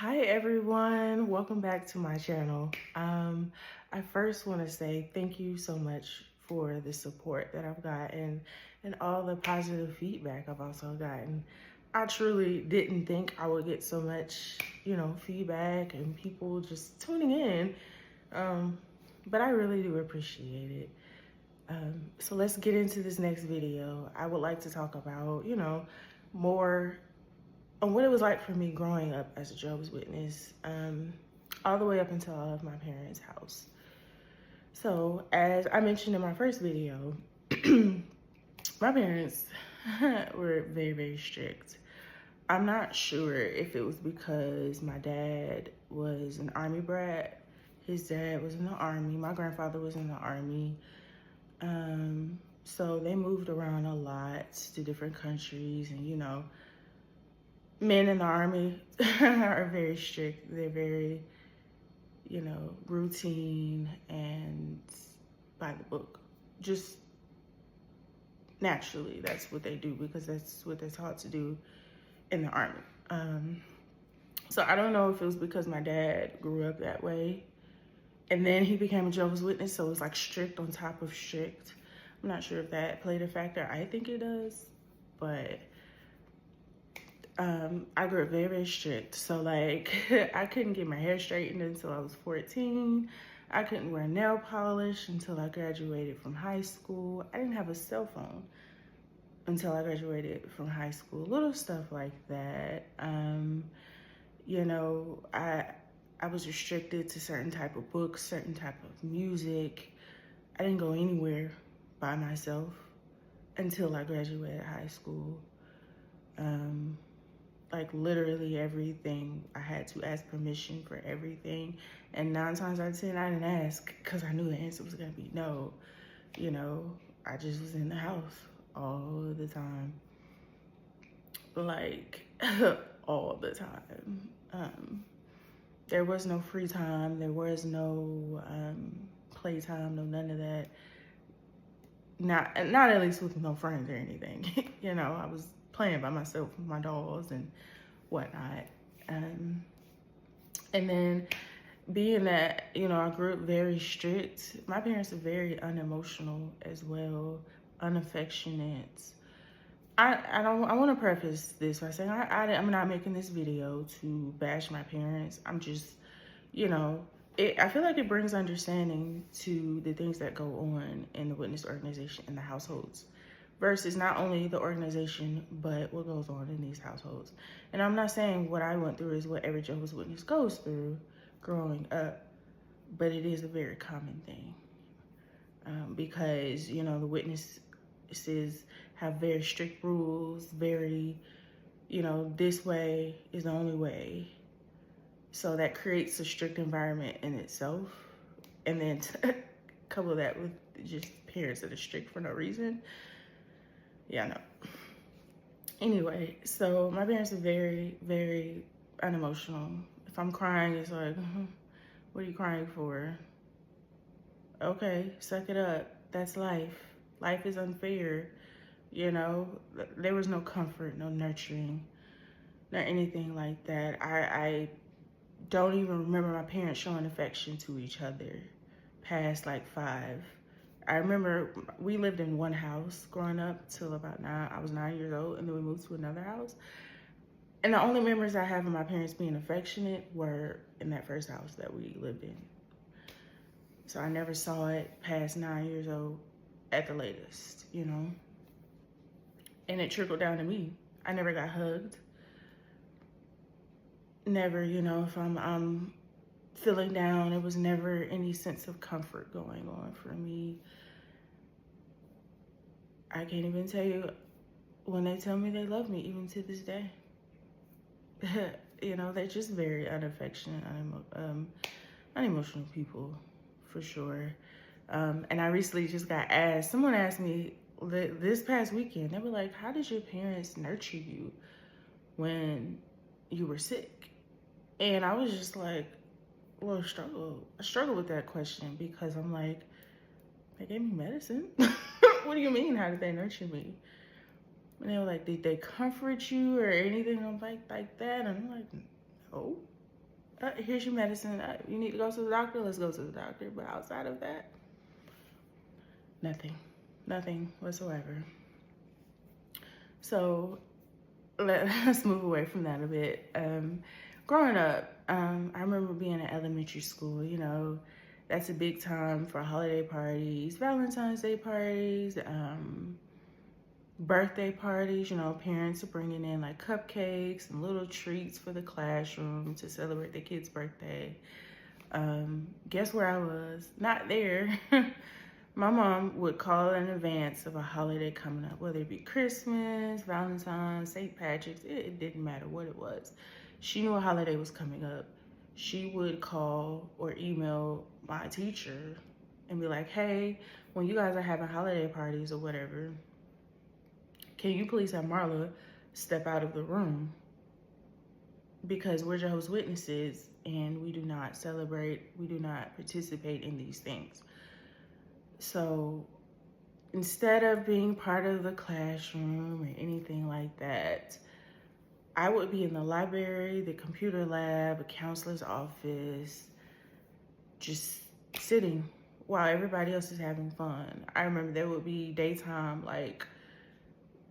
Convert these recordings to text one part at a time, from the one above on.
Hi everyone, welcome back to my channel. I first want to say thank you so much for the support that I've gotten and all the positive feedback I've also gotten. I truly didn't think I would get so much, feedback and people just tuning in, but I really do appreciate it. So let's get into this next video. I would like to talk about, more on what it was like for me growing up as a Jehovah's Witness, all the way up until I left my parents' house. So, as I mentioned in my first video, my parents were very, very strict. I'm not sure if it was because my dad was an Army brat. His dad was in the Army. My grandfather was in the Army. So they moved around a lot to different countries, and men in the Army are very strict. They're very, routine and by the book. Just naturally, that's what they do because that's what they're taught to do in the Army. So I don't know if it was because my dad grew up that way and then he became a Jehovah's Witness, so it was like strict on top of strict. I'm not sure if that played a factor. I think it does, but I grew up very, very strict. So like, I couldn't get my hair straightened until I was 14. I couldn't wear nail polish until I graduated from high school. I didn't have a cell phone until I graduated from high school. Little stuff like that. I was restricted to certain type of books, certain type of music. I didn't go anywhere by myself until I graduated high school. Like literally everything, I had to ask permission for everything. And 9 times out of 10, I didn't ask because I knew the answer was gonna be no. I just was in the house all the time. Like, all the time. There was no free time. There was no playtime, no none of that. Not at least with no friends or anything. I was playing by myself with my dolls and whatnot. And then being that, I grew up very strict, my parents are very unemotional as well, unaffectionate. I want to preface this by saying I'm not making this video to bash my parents. I'm just, I feel like it brings understanding to the things that go on in the witness organization in the households versus not only the organization, but what goes on in these households. And I'm not saying what I went through is what every Jehovah's Witness goes through growing up, but it is a very common thing because, the witnesses have very strict rules, very, this way is the only way. So that creates a strict environment in itself. And then couple that with just parents that are strict for no reason. Yeah, no. Anyway, so my parents are very, very unemotional. If I'm crying, it's like, what are you crying for? Okay, suck it up. That's life. Life is unfair. There was no comfort, no nurturing, not anything like that. I don't even remember my parents showing affection to each other past like 5. I remember we lived in one house growing up till about 9. I was 9 years old, and then we moved to another house. And the only memories I have of my parents being affectionate were in that first house that we lived in. So I never saw it past 9 years old at the latest, And it trickled down to me. I never got hugged. Never, if I'm feeling down, it was never any sense of comfort going on for me. I can't even tell you when they tell me they love me, even to this day. They're just very unaffectionate, unemotional people, for sure. And I recently just got asked, someone asked me this past weekend, they were like, how did your parents nurture you when you were sick? And I was just like, well, I struggle with that question because I'm like, they gave me medicine. What do you mean, how did they nurture me? And they were like, did they comfort you or anything like that? And I'm like, no. here's your medicine. You need to go to the doctor, let's go to the doctor. But outside of that, nothing whatsoever. So let's move away from that a bit. Growing up, I remember being in elementary school, you know, that's a big time for holiday parties, Valentine's Day parties, birthday parties. You know, parents are bringing in like cupcakes and little treats for the classroom to celebrate their kid's birthday. Guess where I was? Not there. My mom would call in advance of a holiday coming up, whether it be Christmas, Valentine's, St. Patrick's, it didn't matter what it was. She knew a holiday was coming up. She would call or email my teacher and be like, hey, when you guys are having holiday parties or whatever, can you please have Marla step out of the room? Because we're Jehovah's Witnesses and we do not celebrate, we do not participate in these things. So instead of being part of the classroom or anything like that, I would be in the library, the computer lab, a counselor's office, just sitting while everybody else is having fun. I remember there would be daytime like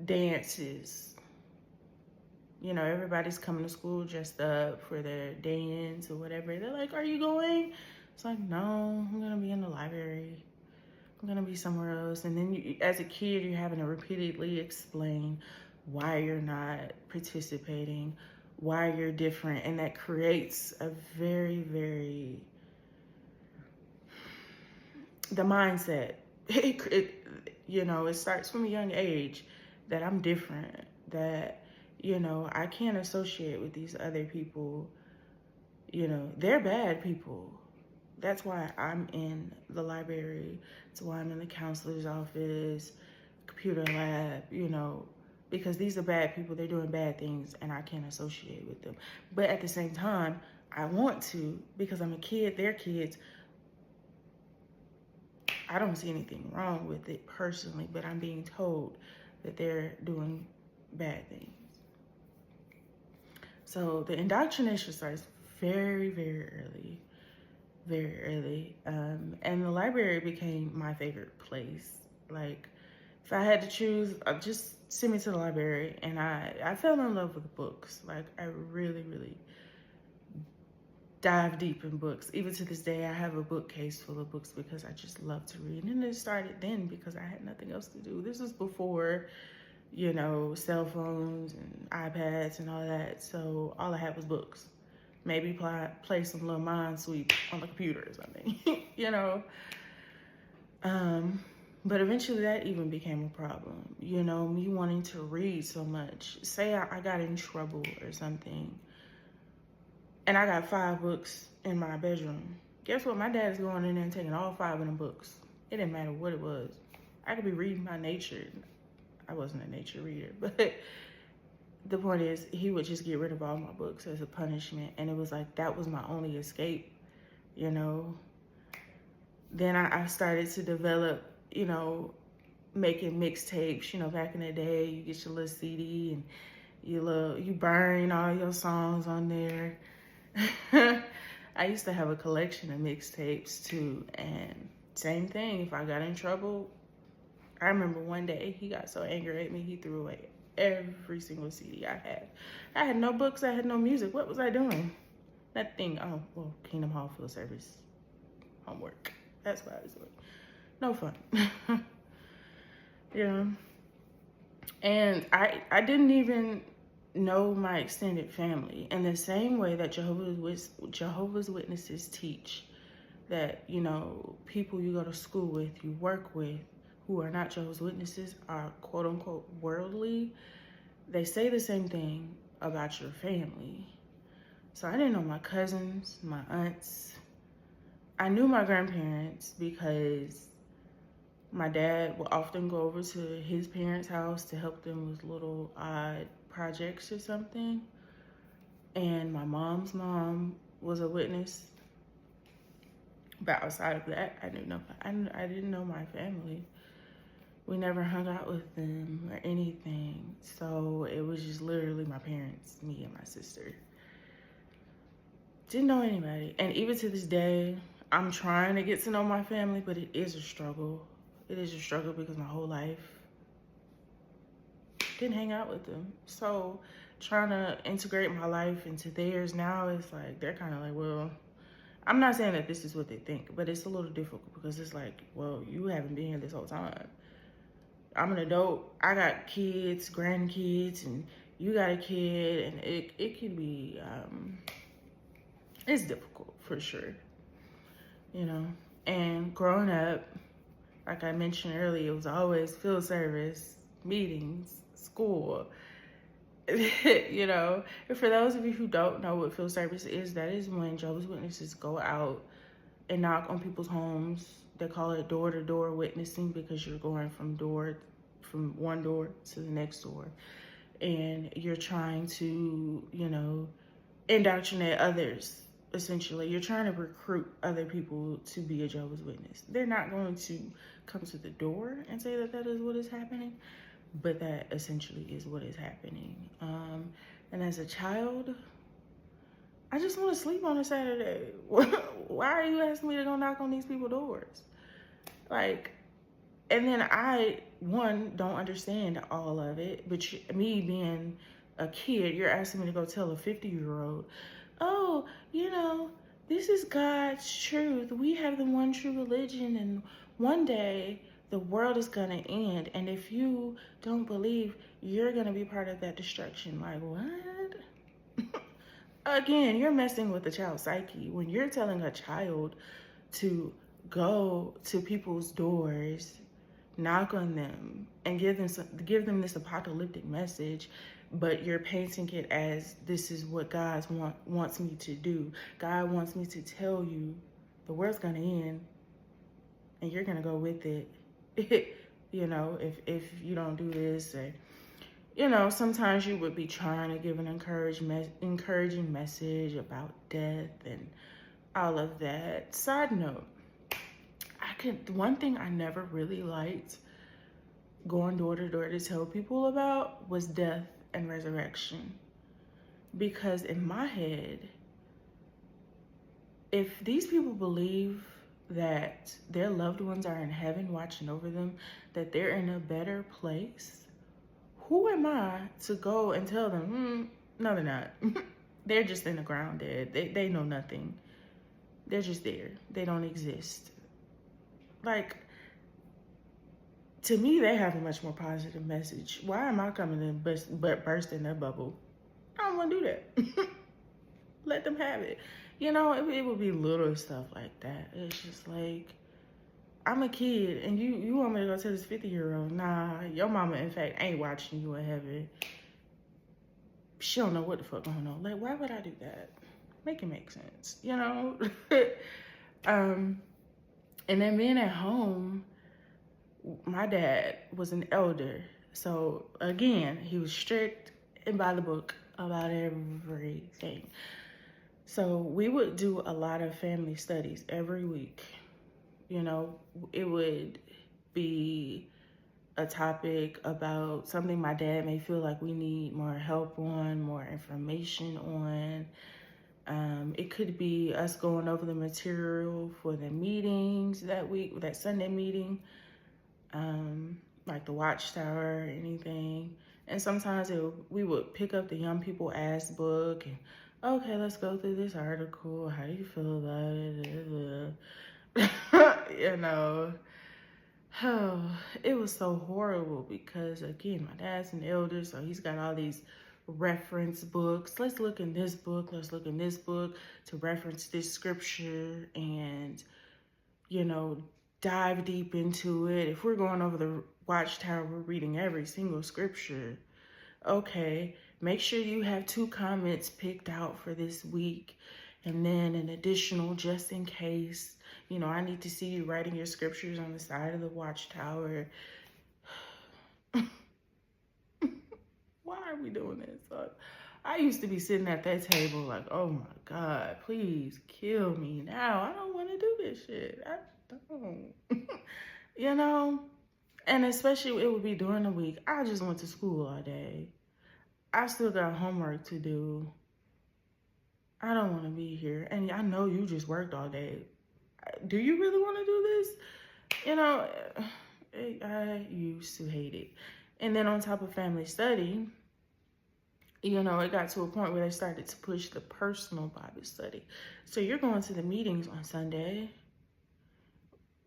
dances. You know, everybody's coming to school dressed up for their dance or whatever. They're like, are you going? It's like, no, I'm gonna be in the library. I'm gonna be somewhere else. And then you, as a kid, you're having to repeatedly explain why you're not participating, why you're different. And that creates a very, very, the mindset, you know, it starts from a young age that I'm different, that, you know, I can't associate with these other people. You know, they're bad people. That's why I'm in the library. That's why I'm in the counselor's office, computer lab, you know, because these are bad people. They're doing bad things and I can't associate with them. But at the same time, I want to, because I'm a kid, they're kids. I don't see anything wrong with it personally, but I'm being told that they're doing bad things. So the indoctrination starts very, very early. Very early. And the library became my favorite place. Like, if I had to choose, just send me to the library. And I fell in love with books. Like, I really, really dive deep in books. Even to this day, I have a bookcase full of books because I just love to read. And it started then because I had nothing else to do. This was before, you know, cell phones and iPads and all that. So all I had was books. Maybe play some little Minesweeper on the computer or something, you know. But eventually that even became a problem. You know, me wanting to read so much. Say I got in trouble or something, and I got 5 books in my bedroom. Guess what? My dad's going in there and taking all 5 of them books. It didn't matter what it was. I could be reading by nature. I wasn't a nature reader, but the point is, he would just get rid of all my books as a punishment. And it was like, that was my only escape, you know. Then I started to develop, you know, making mixtapes. You know, back in the day, you get your little CD and you burn all your songs on there. I used to have a collection of mixtapes too. And same thing, if I got in trouble, I remember one day he got so angry at me, he threw away every single CD I had. I had no books, I had no music. What was I doing? Nothing. Oh, well, Kingdom Hall Field Service homework. That's what I was doing. No fun. You know? And I didn't even know my extended family. In the same way that Jehovah's Witnesses teach that, you know, people you go to school with, you work with, who are not Jehovah's Witnesses, are quote unquote worldly, they say the same thing about your family. So I didn't know my cousins, my aunts. I knew my grandparents because my dad would often go over to his parents' house to help them with little odd projects or something. And my mom's mom was a witness. But outside of that, I didn't know my family. We never hung out with them or anything. So it was just literally my parents, me and my sister. Didn't know anybody. And even to this day, I'm trying to get to know my family, but it is a struggle. It is a struggle because my whole life didn't hang out with them. So trying to integrate my life into theirs now, it's like, they're kind of like, well, I'm not saying that this is what they think, but it's a little difficult because it's like, well, you haven't been here this whole time. I'm an adult. I got kids, grandkids, and you got a kid, and it can be, it's difficult for sure, you know. And growing up, like I mentioned earlier, it was always field service, meetings, school, you know. And for those of you who don't know what field service is, that is when Jehovah's Witnesses go out and knock on people's homes. They call it door-to-door witnessing because you're going from one door to the next door. And you're trying to, you know, indoctrinate others, essentially. You're trying to recruit other people to be a Jehovah's Witness. They're not going to come to the door and say that that is what is happening, but that essentially is what is happening. And as a child, I just want to sleep on a Saturday. Why are you asking me to go knock on these people's doors? Like, and then one, don't understand all of it, but me being a kid, you're asking me to go tell a 50-year-old, oh, you know, this is God's truth. We have the one true religion, and one day the world is gonna end. And if you don't believe, you're gonna be part of that destruction. Like, what? Again, you're messing with the child's psyche. When you're telling a child to go to people's doors, knock on them, and give them this apocalyptic message, but you're painting it as this is what God wants me to do. God wants me to tell you the world's gonna end, and you're gonna go with it. You know, if you don't do this, or, you know, sometimes you would be trying to give an encouraging message about death and all of that. Side note, one thing I never really liked going door to door to tell people about was death and resurrection. Because in my head, if these people believe that their loved ones are in heaven watching over them, that they're in a better place, who am I to go and tell them, no, they're not. They're just in the ground dead. They know nothing. They're just there. They don't exist. Like, to me, they have a much more positive message. Why am I coming in but bursting their bubble? I don't want to do that. Let them have it. You know, it would be little stuff like that. It's just like, I'm a kid, and you want me to go tell this 50-year-old, nah, your mama, in fact, ain't watching you in heaven. She don't know what the fuck going on. Like, why would I do that? Make it make sense, you know? And then being at home, my dad was an elder. So again, he was strict and by the book about everything. So we would do a lot of family studies every week. You know, it would be a topic about something my dad may feel like we need more help on, more information on. It could be us going over the material for the meetings that week, that Sunday meeting, like the Watchtower or anything. And sometimes we would pick up the Young People Ask book and, okay, let's go through this article. How do you feel about it? You know, oh, it was so horrible because, again, my dad's an elder, so he's got all these reference books. Let's look in this book. Let's look in this book to reference this scripture and, you know, dive deep into it. If we're going over the Watchtower, we're reading every single scripture. Okay, make sure you have 2 comments picked out for this week, and then an additional just in case. You know, I need to see you writing your scriptures on the side of the Watchtower. Why are we doing this? I used to be sitting at that table like, oh my God, please kill me now. I don't want to do this shit. I don't. You know? And especially it would be during the week. I just went to school all day. I still got homework to do. I don't want to be here. And I know you just worked all day. Do you really want to do this? You know, I used to hate it. And then on top of family study, you know, it got to a point where they started to push the personal Bible study. So you're going to the meetings on Sunday,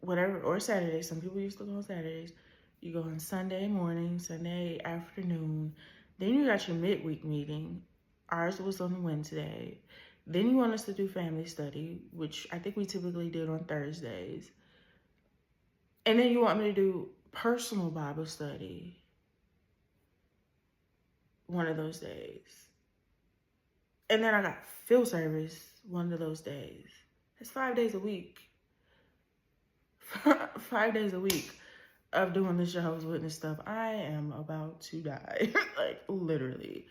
whatever, or Saturday. Some people used to go on Saturdays. You go on Sunday morning, Sunday afternoon. Then you got your midweek meeting. Ours was on Wednesday. Then you want us to do family study, which I think we typically did on Thursdays. And then you want me to do personal Bible study one of those days. And then I got field service one of those days. It's 5 days a week. 5 days a week of doing this Jehovah's Witness stuff. I am about to die. Like, literally.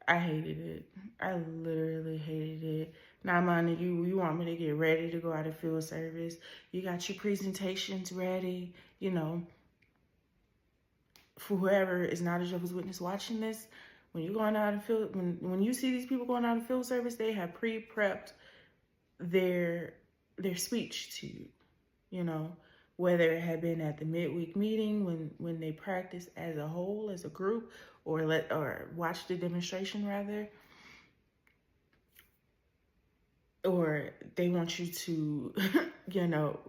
I hated it. I literally hated it. Now, mind you want me to get ready to go out of field service. You got your presentations ready, you know. For whoever is not a Jehovah's Witness watching this, when you're going out of field, when you see these people going out of field service, they have pre-prepped their speech to you, you know, whether it had been at the midweek meeting when they practice as a whole, as a group, or watch the demonstration rather, or they want you to, you know,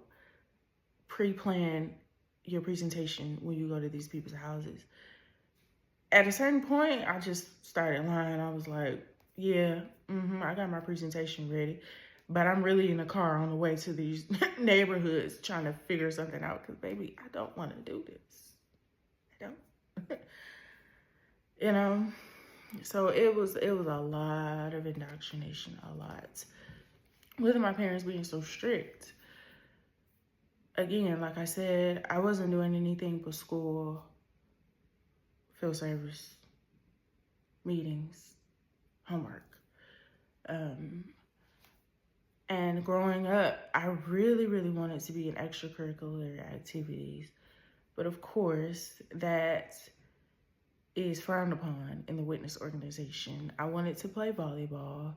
pre-plan your presentation when you go to these people's houses. At a certain point, I just started lying. I was like, yeah, I got my presentation ready, but I'm really in the car on the way to these neighborhoods trying to figure something out because, baby, I don't want to do this. I don't. You know? So it was a lot of indoctrination, a lot. With my parents being so strict. Again, like I said, I wasn't doing anything but school, field service, meetings, homework. And growing up, I really, really wanted to be in extracurricular activities. But of course, that is frowned upon in the witness organization. I wanted to play volleyball.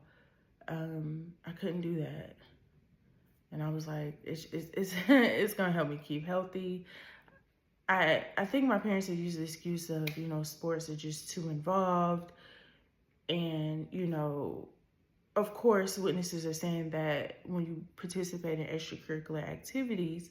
I couldn't do that. And I was like, it's gonna help me keep healthy. I think my parents had used the excuse of, you know, sports are just too involved. And, you know, of course, witnesses are saying that when you participate in extracurricular activities,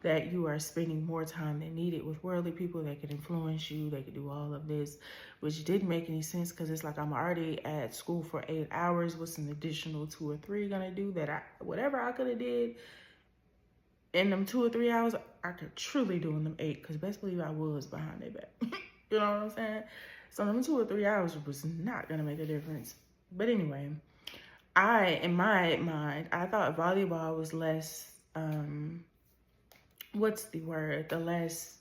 that you are spending more time than needed with worldly people that could influence you, they could do all of this, which didn't make any sense because it's like I'm already at school for 8 hours. What's an additional 2 or 3 gonna do that whatever I could have did in them 2 or 3 hours, I could truly do in them 8, because best believe I was behind their back. You know what I'm saying? So them 2 or 3 hours was not gonna make a difference. But anyway, in my mind, I thought volleyball was less, the less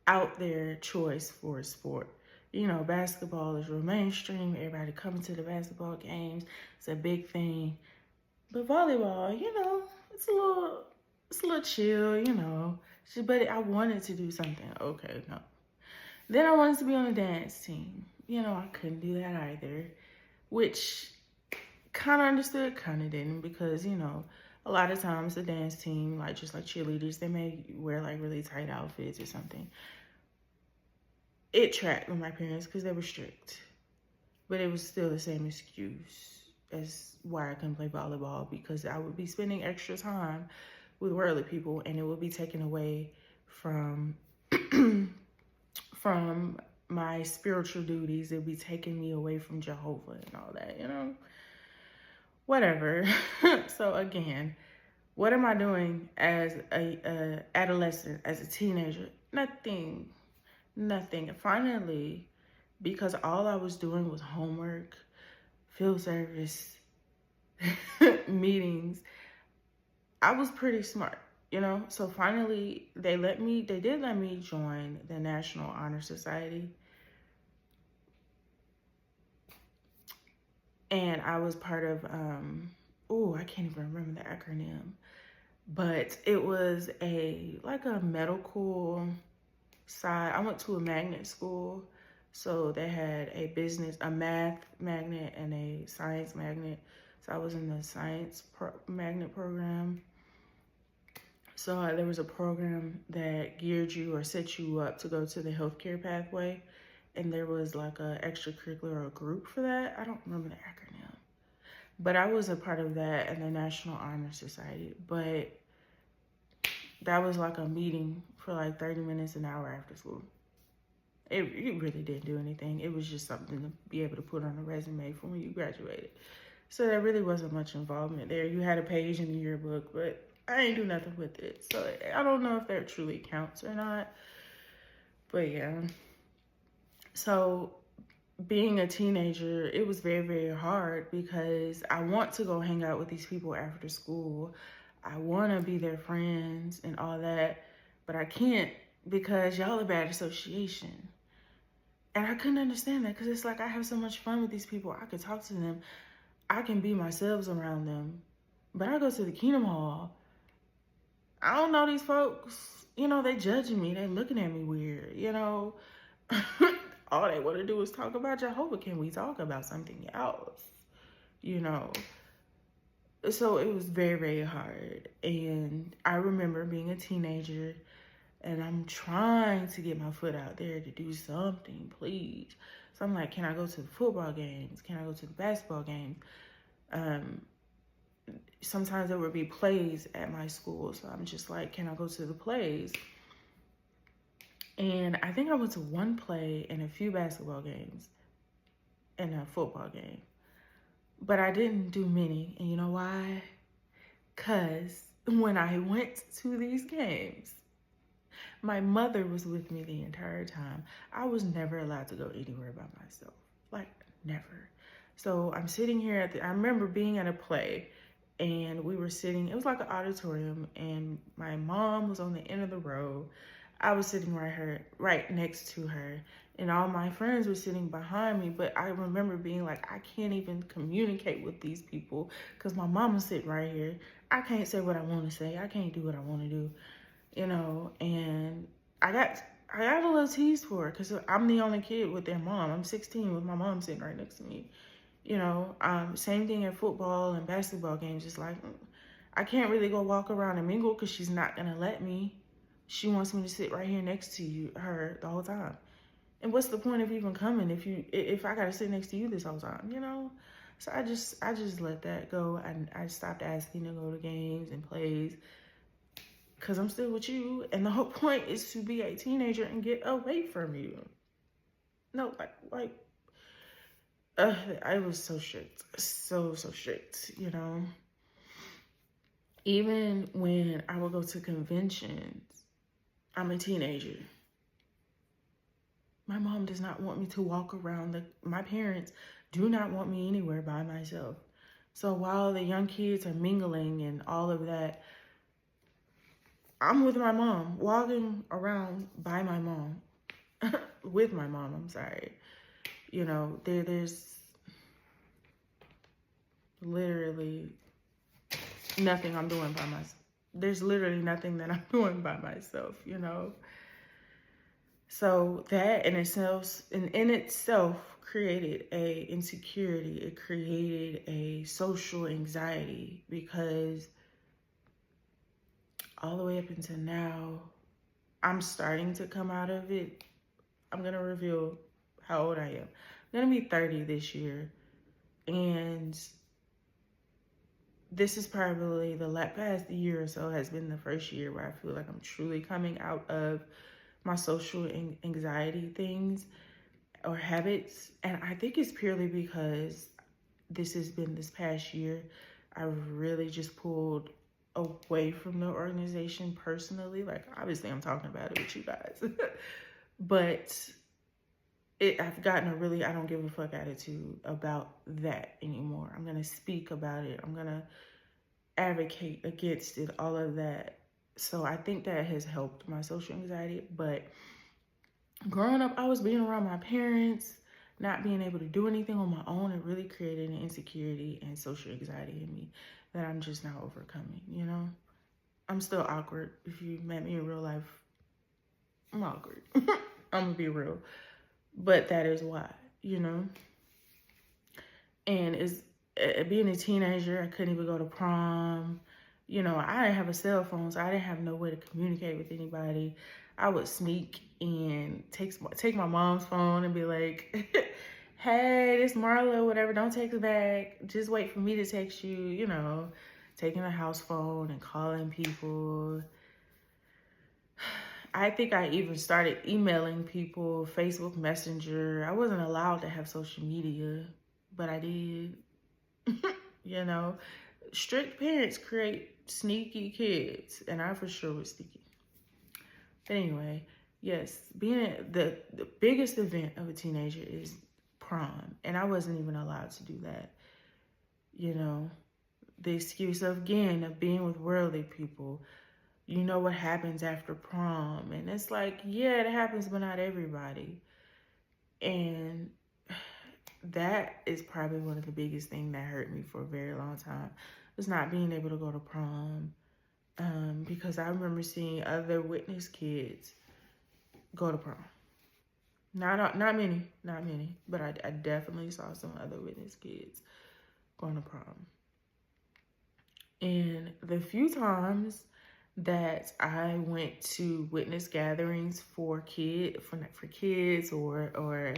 out there choice for a sport. You know, basketball is real mainstream. Everybody coming to the basketball games. It's a big thing. But volleyball, you know, it's a little chill, you know. But I wanted to do something. Okay, no. Then I wanted to be on a dance team. You know, I couldn't do that either. Which kind of understood, kind of didn't, because, you know, a lot of times the dance team, like just like cheerleaders, they may wear like really tight outfits or something. It tracked with my parents because they were strict. But it was still the same excuse as why I couldn't play volleyball, because I would be spending extra time with worldly people and it would be taken away from from my spiritual duties. It would be taking me away from Jehovah and all that, you know? Whatever. So again, what am I doing as a adolescent, as a teenager? Nothing. Finally, because all I was doing was homework, field service, meetings, I was pretty smart, you know? So finally, they did let me join the National Honor Society. And I was part of, I can't even remember the acronym, but it was like a medical side. I went to a magnet school, so they had a math magnet and a science magnet. So I was in the science magnet program. So there was a program that geared you or set you up to go to the healthcare pathway. And there was like a extracurricular or a group for that. I don't remember the acronym. But I was a part of that and the National Honor Society. But that was like a meeting for like 30 minutes, an hour after school. It really didn't do anything. It was just something to be able to put on a resume for when you graduated. So there really wasn't much involvement there. You had a page in the yearbook, but I ain't do nothing with it. So I don't know if that truly counts or not. But yeah. So being a teenager, it was very, very hard because I want to go hang out with these people after school. I want to be their friends and all that, but I can't because y'all are bad association. And I couldn't understand that because it's like I have so much fun with these people. I could talk to them. I can be myself around them. But I go to the Kingdom Hall. I don't know these folks. You know, they judging me. They looking at me weird, you know. All they want to do is talk about Jehovah. Can we talk about something else? You know. So it was very, very hard. And I remember being a teenager and I'm trying to get my foot out there to do something, please. So I'm like, can I go to the football games? Can I go to the basketball games? Sometimes there would be plays at my school. So I'm just like, can I go to the plays? And I think I went to one play and a few basketball games and a football game. But I didn't do many. And you know why? Because when I went to these games, my mother was with me the entire time. I was never allowed to go anywhere by myself. Like, never. So I'm sitting here I remember being at a play and we were sitting, it was like an auditorium, and my mom was on the end of the row. I was sitting right next to her, and all my friends were sitting behind me. But I remember being like, I can't even communicate with these people because my mama's sitting right here. I can't say what I want to say. I can't do what I want to do, you know. And I got a little teased for it because I'm the only kid with their mom. I'm 16 with my mom sitting right next to me, you know. Same thing at football and basketball games. It's like, I can't really go walk around and mingle because she's not going to let me. She wants me to sit right here next to her the whole time. And what's the point of even coming if I gotta sit next to you this whole time, you know? So I just let that go. I stopped asking to go to games and plays because I'm still with you. And the whole point is to be a teenager and get away from you. No, I was so strict, so strict, you know? Even when I would go to conventions, I'm a teenager. My mom does not want me to walk around. My parents do not want me anywhere by myself. So while the young kids are mingling and all of that, I'm with my mom, walking around by my mom, with my mom, I'm sorry. You know, there's literally nothing I'm doing by myself. There's literally nothing that I'm doing by myself, you know? So that in itself created a insecurity. It created a social anxiety because all the way up until now, I'm starting to come out of it. I'm going to reveal how old I am. I'm going to be 30 this year. And this is probably the past year or so has been the first year where I feel like I'm truly coming out of my social anxiety things or habits. And I think it's purely because this past year, I've really just pulled away from the organization personally. Like, obviously I'm talking about it with you guys, but I've gotten a really, I don't give a fuck attitude about that anymore. I'm going to speak about it. I'm going to advocate against it, all of that. So I think that has helped my social anxiety. But growing up, I was being around my parents, not being able to do anything on my own. It really created an insecurity and social anxiety in me that I'm just now overcoming, you know? I'm still awkward. If you met me in real life, I'm awkward. I'm gonna be real. But that is why, you know? And being a teenager, I couldn't even go to prom. You know, I didn't have a cell phone, so I didn't have no way to communicate with anybody. I would sneak and take my mom's phone and be like, hey, this Marla, whatever, don't text back. Just wait for me to text you, you know, taking a house phone and calling people. I think I even started emailing people, Facebook Messenger. I wasn't allowed to have social media, but I did. You know, strict parents create sneaky kids, and I for sure was sneaky. But anyway, yes, being the biggest event of a teenager is prom, and I wasn't even allowed to do that. You know, the excuse of being with worldly people. You know what happens after prom, and it's like, yeah, it happens, but not everybody. And that is probably one of the biggest things that hurt me for a very long time, was not being able to go to prom. Because I remember seeing other witness kids go to prom. Not many, but I definitely saw some other witness kids going to prom. And the few times that I went to witness gatherings for kids or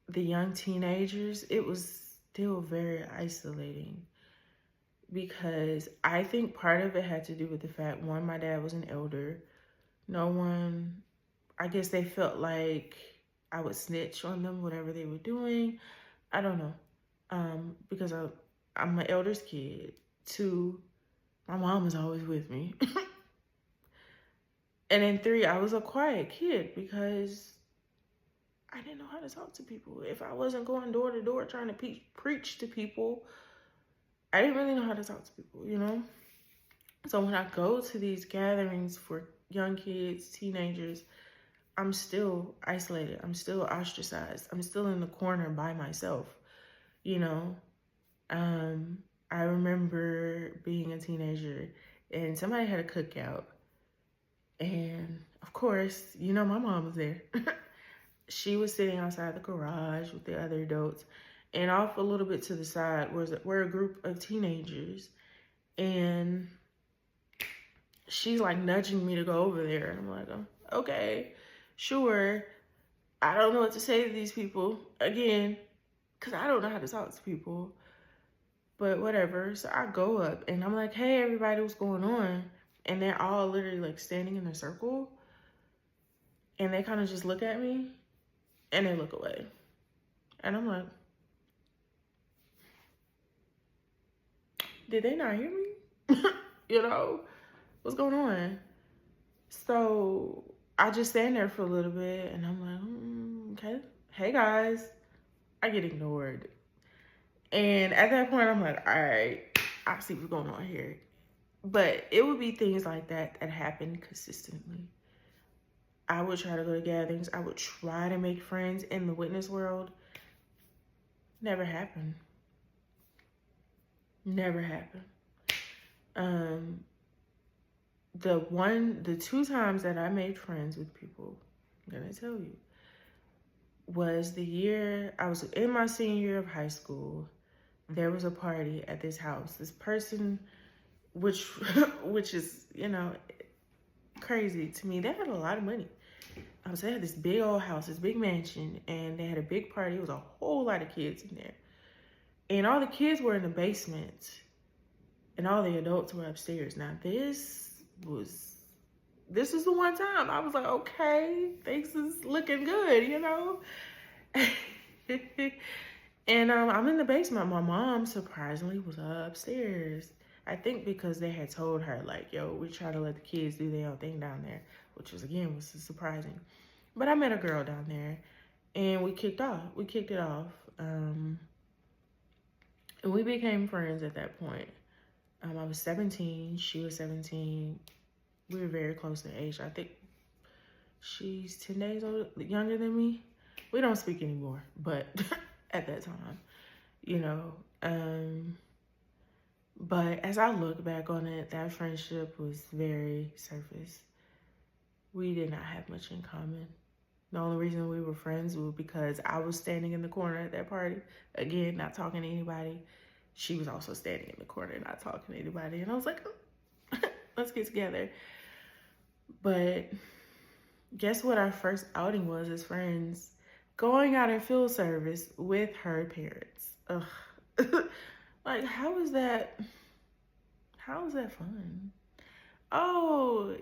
the young teenagers, it was still very isolating, because I think part of it had to do with the fact, one, my dad was an elder. No one, I guess they felt like I would snitch on them, whatever they were doing. I don't know. Because I'm an elder's kid. Two, my mom was always with me. And then three, I was a quiet kid because I didn't know how to talk to people. If I wasn't going door to door trying to preach to people, I didn't really know how to talk to people, you know? So when I go to these gatherings for young kids, teenagers, I'm still isolated. I'm still ostracized. I'm still in the corner by myself, you know? I remember being a teenager and somebody had a cookout. And of course, you know, my mom was there. She was sitting outside the garage with the other adults, and off a little bit to the side were a group of teenagers. And she's like nudging me to go over there. And I'm like, oh, okay, sure. I don't know what to say to these people, again, because I don't know how to talk to people. But whatever. So I go up and I'm like, hey, everybody, what's going on? And they're all literally like standing in a circle. And they kind of just look at me and they look away. And I'm like, did they not hear me? You know, what's going on? So I just stand there for a little bit and I'm like, okay. Hey guys, I get ignored. And at that point, I'm like, all right, I see what's going on here. But it would be things like that that happen consistently. I would try to go to gatherings. I would try to make friends in the witness world. Never happened. Never happened. The two times that I made friends with people, I'm gonna tell you, was the year I was in my senior year of high school. There was a party at this house. This person, which is, you know, crazy to me. They had a lot of money. They had this big old house, this big mansion, and they had a big party. It was a whole lot of kids in there. And all the kids were in the basement, and all the adults were upstairs. Now, this was the one time I was like, okay, things is looking good, you know? And I'm in the basement. My mom, surprisingly, was upstairs. I think because they had told her, like, yo, we try to let the kids do their own thing down there, which was surprising. But I met a girl down there, and we kicked it off. And we became friends at that point. I was 17, she was 17. We were very close in age. I think she's 10 days younger than me. We don't speak anymore, but at that time, you know. But as I look back on it, that friendship was very surface. We did not have much in common. The only reason we were friends was because I was standing in the corner at that party, again, not talking to anybody. She was also standing in the corner, not talking to anybody. And I was like, oh, let's get together. But guess what our first outing was as friends? Going out in field service with her parents. Ugh. Like, how is that fun? Oh,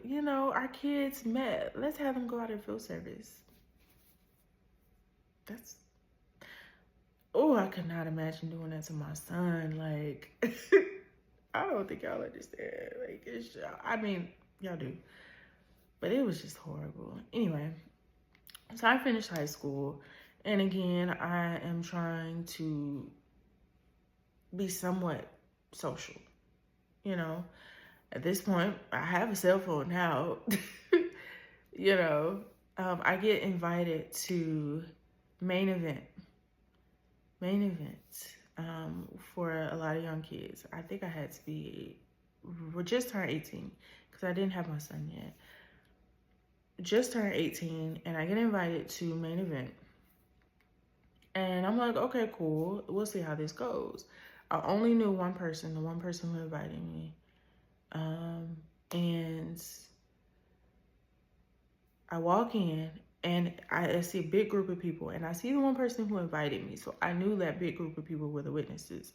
our kids met. Let's have them go out in field service. I could not imagine doing that to my son. Like, I don't think y'all understand. Like, y'all do. But it was just horrible. Anyway, so I finished high school. And again, I am trying to be somewhat social. At this point, I have a cell phone now. I get invited to main events for a lot of young kids. I think I had to just turned 18 because I didn't have my son yet. Just turned 18 and I get invited to main event. And I'm like, okay, cool. We'll see how this goes. I only knew one person, the one person who invited me. And I walk in and I see a big group of people, and I see the one person who invited me. So I knew that big group of people were the witnesses.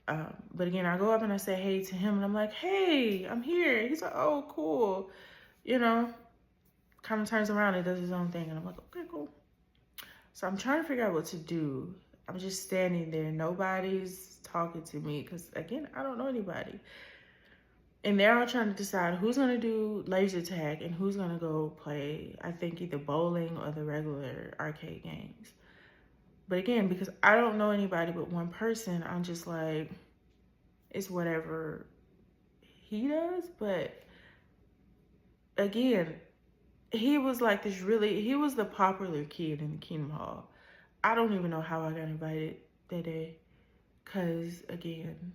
But again, I go up and I say hey to him, and I'm like, hey, I'm here. He's like, oh, cool. Kind of turns around and does his own thing. And I'm like, okay, cool. So I'm trying to figure out what to do. I'm just standing there. Nobody's talking to me because, again, I don't know anybody. And they're all trying to decide who's going to do laser tag and who's going to go play, I think, either bowling or the regular arcade games. But again, because I don't know anybody but one person, I'm just like, it's whatever he does. But again, he was like he was the popular kid in the Kingdom Hall. I don't even know how I got invited that day. Because, again,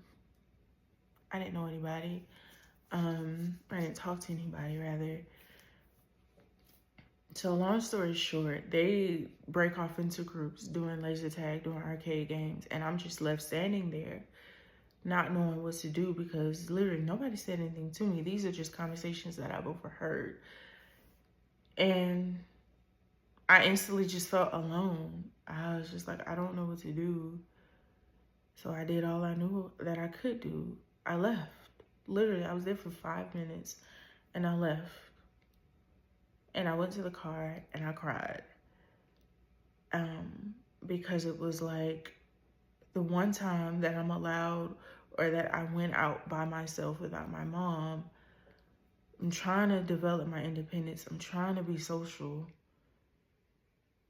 I didn't know anybody. I didn't talk to anybody, rather. So long story short, they break off into groups doing laser tag, doing arcade games, and I'm just left standing there not knowing what to do because literally nobody said anything to me. These are just conversations that I've overheard. And I instantly just felt alone. I was just like, I don't know what to do. So I did all I knew that I could do. I left. Literally, I was there for 5 minutes and I left. And I went to the car and I cried. Because it was like the one time that I'm allowed or that I went out by myself without my mom. I'm trying to develop my independence. I'm trying to be social.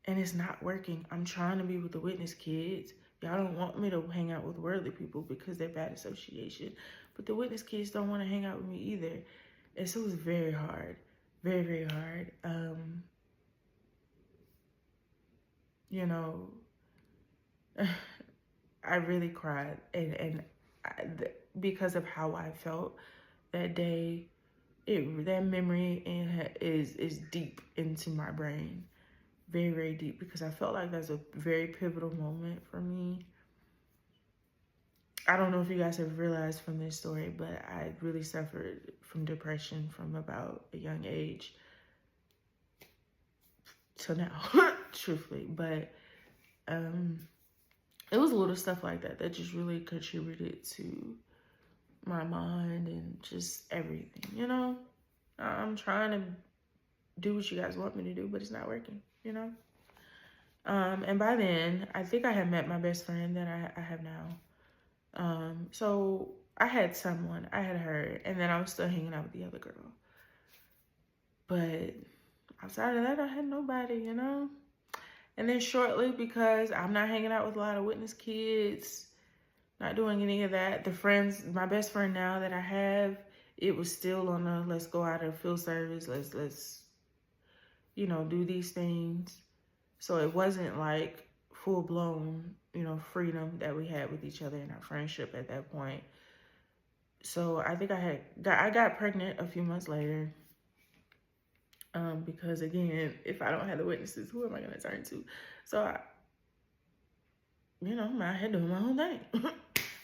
And it's not working. I'm trying to be with the witness kids. Y'all don't want me to hang out with worldly people because they're bad association. But the witness kids don't want to hang out with me either. And so it was very hard. Very, very hard. I really cried. And because of how I felt that day, that memory is deep into my brain. Very, very deep, because I felt like that's a very pivotal moment for me. I don't know if you guys have realized from this story, but I really suffered from depression from about a young age till now, truthfully. But it was little stuff like that just really contributed to my mind and just everything, I'm trying to do what you guys want me to do, but it's not working, And by then, I think I had met my best friend that I have now. So I had her, and then I was still hanging out with the other girl. But outside of that, I had nobody, And then shortly, because I'm not hanging out with a lot of witness kids, not doing any of that, my best friend now that I have, it was still on the let's go out of field service, let's do these things. So it wasn't like full blown, freedom that we had with each other in our friendship at that point. So I think I got pregnant a few months later. Because again, if I don't have the witnesses, who am I going to turn to? So I, I'm out here doing my own thing.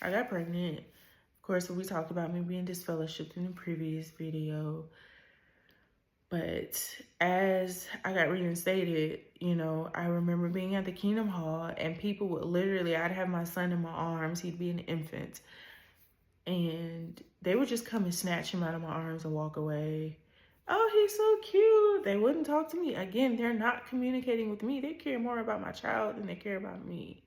I got pregnant. Of course, we talked about me being disfellowshipped in the previous video. But as I got reinstated, I remember being at the Kingdom Hall and people would literally, I'd have my son in my arms. He'd be an infant. And they would just come and snatch him out of my arms and walk away. Oh, he's so cute. They wouldn't talk to me. Again, they're not communicating with me. They care more about my child than they care about me.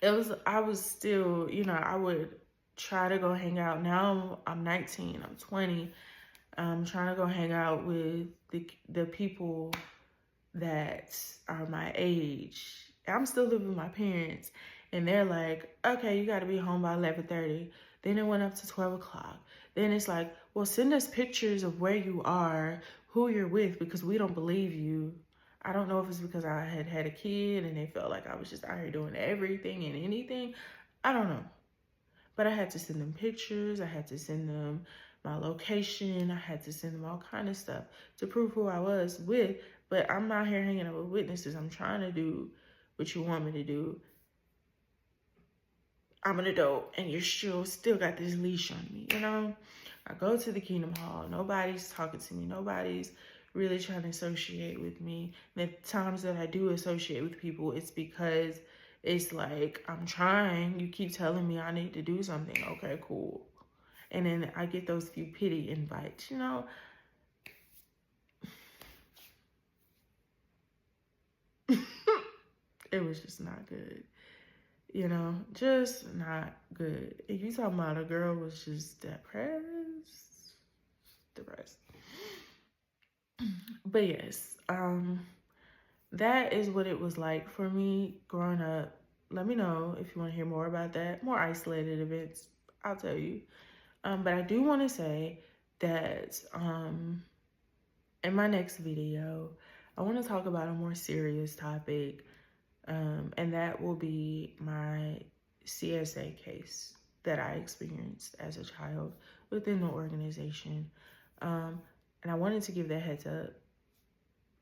I was still, I would try to go hang out. Now I'm 19, I'm 20. I'm trying to go hang out with the people that are my age. I'm still living with my parents, and they're like, okay, you got to be home by 11:30. Then it went up to 12 o'clock. Then it's like, well, send us pictures of where you are, who you're with, because we don't believe you. I don't know if it's because I had a kid and they felt like I was just out here doing everything and anything. I don't know. But I had to send them pictures. I had to send them my location. I had to send them all kind of stuff to prove who I was with. But I'm out here hanging out with witnesses. I'm trying to do what you want me to do. I'm an adult and you're still got this leash on me, I go to the Kingdom Hall. Nobody's talking to me. Nobody's really trying to associate with me. The times that I do associate with people, it's because it's like, I'm trying. You keep telling me I need to do something. Okay, cool. And then I get those few pity invites, It was just not good. Just not good. If you talking about a girl was just depressed. But yes, that is what it was like for me growing up. Let me know if you want to hear more about that. More isolated events, I'll tell you. But I do want to say that in my next video, I want to talk about a more serious topic, and that will be my CSA case that I experienced as a child within the organization. And I wanted to give that heads up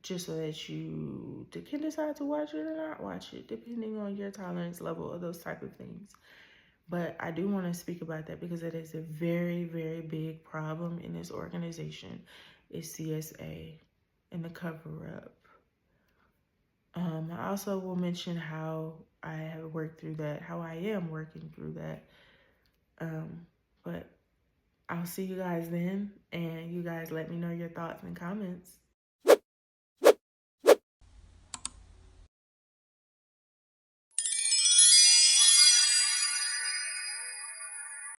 just so that you can decide to watch it or not watch it, depending on your tolerance level of those type of things. But I do want to speak about that because it is a very, very big problem in this organization, is CSA and the cover-up. I also will mention how I have worked through that, how I am working through that. But I'll see you guys then, and you guys let me know your thoughts and comments.